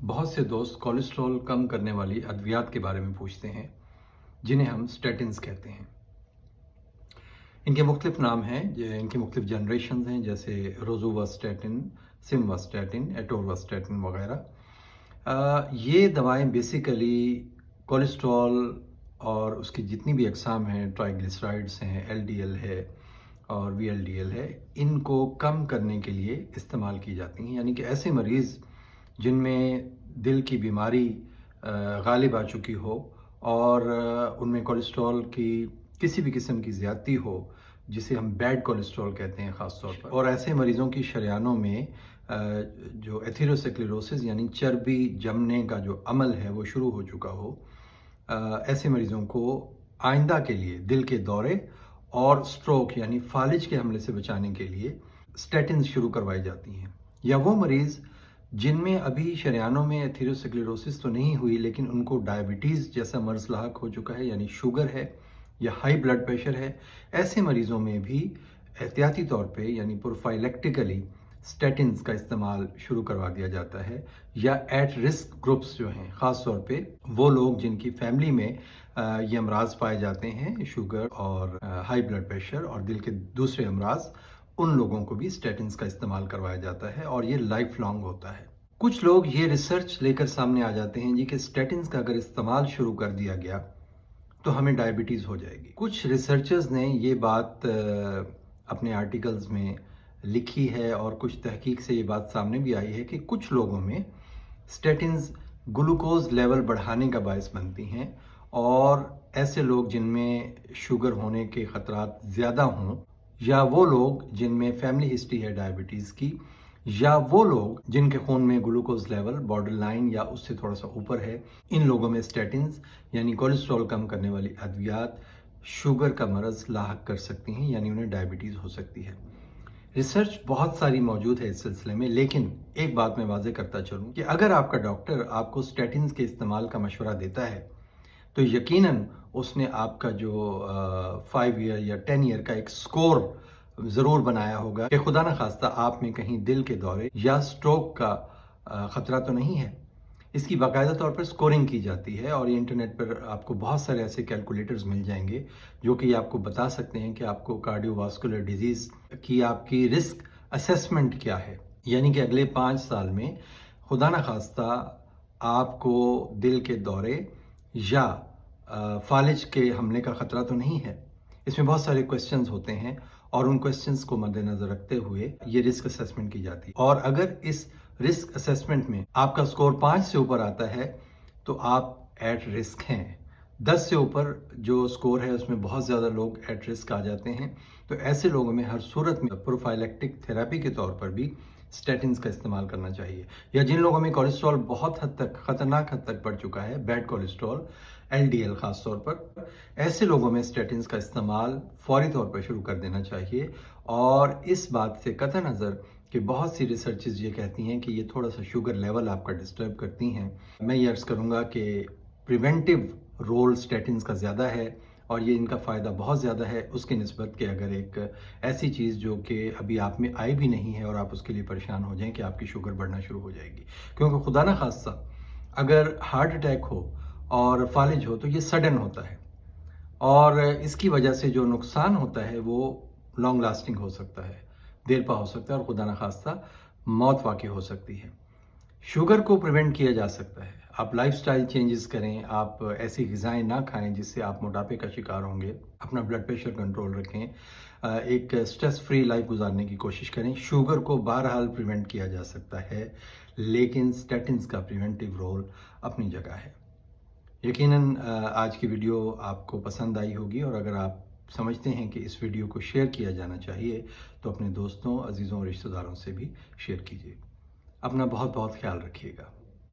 بہت سے دوست کولیسٹرول کم کرنے والی ادویات کے بارے میں پوچھتے ہیں جنہیں ہم اسٹیٹنز کہتے ہیں۔ ان کے مختلف نام ہیں، ان کی مختلف جنریشنز ہیں، جیسے روزوواسٹیٹن، سمواسٹیٹن، ایٹورواسٹیٹن وغیرہ۔ یہ دوائیں بیسیکلی کولیسٹرول اور اس کی جتنی بھی اقسام ہیں، ٹرائیگلیسرائڈز ہیں، ایل ڈی ایل ہے اور وی ایل ڈی ایل ہے، ان کو کم کرنے کے لیے استعمال کی جاتی ہیں۔ یعنی کہ ایسے مریض جن میں دل کی بیماری غالب آ چکی ہو اور ان میں کولیسٹرول کی کسی بھی قسم کی زیادتی ہو، جسے ہم بیڈ کولیسٹرول کہتے ہیں خاص طور پر، اور ایسے مریضوں کی شریانوں میں جو ایتھیروسکلیروسس یعنی چربی جمنے کا جو عمل ہے وہ شروع ہو چکا ہو، ایسے مریضوں کو آئندہ کے لیے دل کے دورے اور سٹروک یعنی فالج کے حملے سے بچانے کے لیے اسٹیٹنز شروع کروائی جاتی ہیں۔ یا وہ مریض جن میں ابھی شریانوں میں ایتھیروسکلیروسس تو نہیں ہوئی لیکن ان کو ڈائبٹیز جیسا مرض لاحق ہو چکا ہے، یعنی شوگر ہے یا ہائی بلڈ پریشر ہے، ایسے مریضوں میں بھی احتیاطی طور پہ یعنی پروفائلیکٹیکلی اسٹیٹنز کا استعمال شروع کروا دیا جاتا ہے۔ یا ایٹ رسک گروپس جو ہیں، خاص طور پہ وہ لوگ جن کی فیملی میں یہ امراض پائے جاتے ہیں، شوگر اور ہائی بلڈ پریشر اور دل کے دوسرے امراض، ان لوگوں کو بھی اسٹیٹنز کا استعمال کروایا جاتا ہے اور یہ لائف لانگ ہوتا ہے۔ کچھ لوگ یہ ریسرچ لے کر سامنے آ جاتے ہیں کہ اسٹیٹنز کا اگر استعمال شروع کر دیا گیا تو ہمیں ڈائبٹیز ہو جائے گی۔ کچھ ریسرچرز نے یہ بات اپنے آرٹیکلز میں لکھی ہے اور کچھ تحقیق سے یہ بات سامنے بھی آئی ہے کہ کچھ لوگوں میں اسٹیٹنز گلوکوز لیول بڑھانے کا باعث بنتی ہیں، اور ایسے لوگ جن میں شوگر ہونے کے خطرات زیادہ ہوں، یا وہ لوگ جن میں فیملی ہسٹری ہے ڈائبٹیز کی، یا وہ لوگ جن کے خون میں گلوکوز لیول بارڈر لائن یا اس سے تھوڑا سا اوپر ہے، ان لوگوں میں اسٹیٹنز یعنی کولیسٹرول کم کرنے والی ادویات شوگر کا مرض لاحق کر سکتی ہیں، یعنی انہیں ڈائبٹیز ہو سکتی ہے۔ ریسرچ بہت ساری موجود ہے اس سلسلے میں، لیکن ایک بات میں واضح کرتا چلوں کہ اگر آپ کا ڈاکٹر آپ کو اسٹیٹنز کے استعمال کا مشورہ دیتا ہے تو یقیناً اس نے آپ کا جو 5 ایئر یا 10 ایئر کا ایک سکور ضرور بنایا ہوگا کہ خدا نخواستہ آپ میں کہیں دل کے دورے یا سٹروک کا خطرہ تو نہیں ہے۔ اس کی باقاعدہ طور پر سکورنگ کی جاتی ہے، اور یہ انٹرنیٹ پر آپ کو بہت سارے ایسے کیلکولیٹرز مل جائیں گے جو کہ آپ کو بتا سکتے ہیں کہ آپ کو کارڈیو واسکولر ڈیزیز کی آپ کی رسک اسیسمنٹ کیا ہے۔ یعنی کہ اگلے 5 سال میں خدا نخواستہ آپ کو دل کے دورے یا فالج کے حملے کا خطرہ تو نہیں ہے۔ اس میں بہت سارے کوسچنز ہوتے ہیں اور ان کوسچنز کو مد نظر رکھتے ہوئے یہ رسک اسیسمنٹ کی جاتی ہے، اور اگر اس رسک اسیسمنٹ میں آپ کا سکور 5 سے اوپر آتا ہے تو آپ ایٹ رسک ہیں۔ 10 سے اوپر جو سکور ہے اس میں بہت زیادہ لوگ ایٹ رسک آ جاتے ہیں، تو ایسے لوگوں میں ہر صورت میں پروفائلیکٹک تھراپی کے طور پر بھی اسٹیٹنز کا استعمال کرنا چاہیے۔ یا جن لوگوں میں کولیسٹرول بہت حد تک خطرناک حد تک بڑھ چکا ہے، bad cholesterol, L D L خاص طور پر، ایسے لوگوں میں اسٹیٹنز کا استعمال فوری طور پر شروع کر دینا چاہیے۔ اور اس بات سے قطع نظر کہ بہت سی ریسرچز یہ کہتی ہیں کہ یہ تھوڑا سا شوگر لیول آپ کا ڈسٹرب کرتی ہیں، میں یہ عرض کروں گا کہ پریونٹیو رول اسٹیٹنز کا زیادہ ہے، اور یہ ان کا فائدہ بہت زیادہ ہے اس کی نسبت کہ اگر ایک ایسی چیز جو کہ ابھی آپ میں آئی بھی نہیں ہے اور آپ اس کے لیے پریشان ہو جائیں کہ آپ کی شوگر بڑھنا شروع ہو جائے گی۔ کیونکہ خدا نخواستہ اگر ہارٹ اٹیک ہو اور فالج ہو تو یہ سڈن ہوتا ہے، اور اس کی وجہ سے جو نقصان ہوتا ہے وہ لانگ لاسٹنگ ہو سکتا ہے، دیر پا ہو سکتا ہے، اور خدا نخواستہ موت واقع ہو سکتی ہے۔ شوگر کو پریونٹ کیا جا سکتا ہے، آپ لائف سٹائل چینجز کریں، آپ ایسی غذائیں نہ کھائیں جس سے آپ موٹاپے کا شکار ہوں گے، اپنا بلڈ پریشر کنٹرول رکھیں، ایک سٹریس فری لائف گزارنے کی کوشش کریں۔ شوگر کو بہرحال پریونٹ کیا جا سکتا ہے، لیکن اسٹیٹنز کا پریونٹیو رول اپنی جگہ ہے۔ یقیناً آج کی ویڈیو آپ کو پسند آئی ہوگی، اور اگر آپ سمجھتے ہیں کہ اس ویڈیو کو شیئر کیا جانا چاہیے تو اپنے دوستوں، عزیزوں اور رشتہ داروں سے بھی شیئر کیجیے۔ اپنا بہت بہت خیال رکھیے گا۔